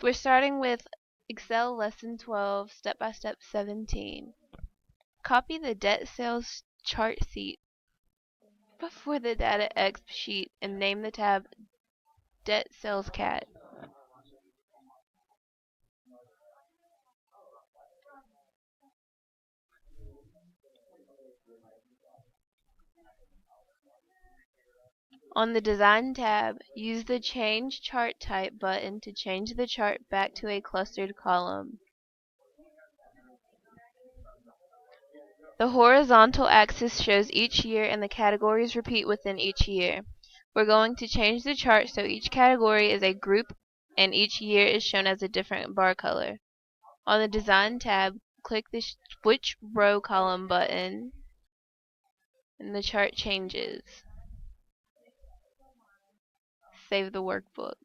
We're starting with Excel Lesson 12, Step by Step 17. Copy the debt sales chart sheet before the Data X sheet and name the tab Debt Sales CAD. On the Design tab, use the Change Chart Type button to change the chart back to a clustered column. The horizontal axis shows each year and the categories repeat within each year. We're going to change the chart so each category is a group and each year is shown as a different bar color. On the Design tab, click the Switch Row Column button and the chart changes. Save the workbook.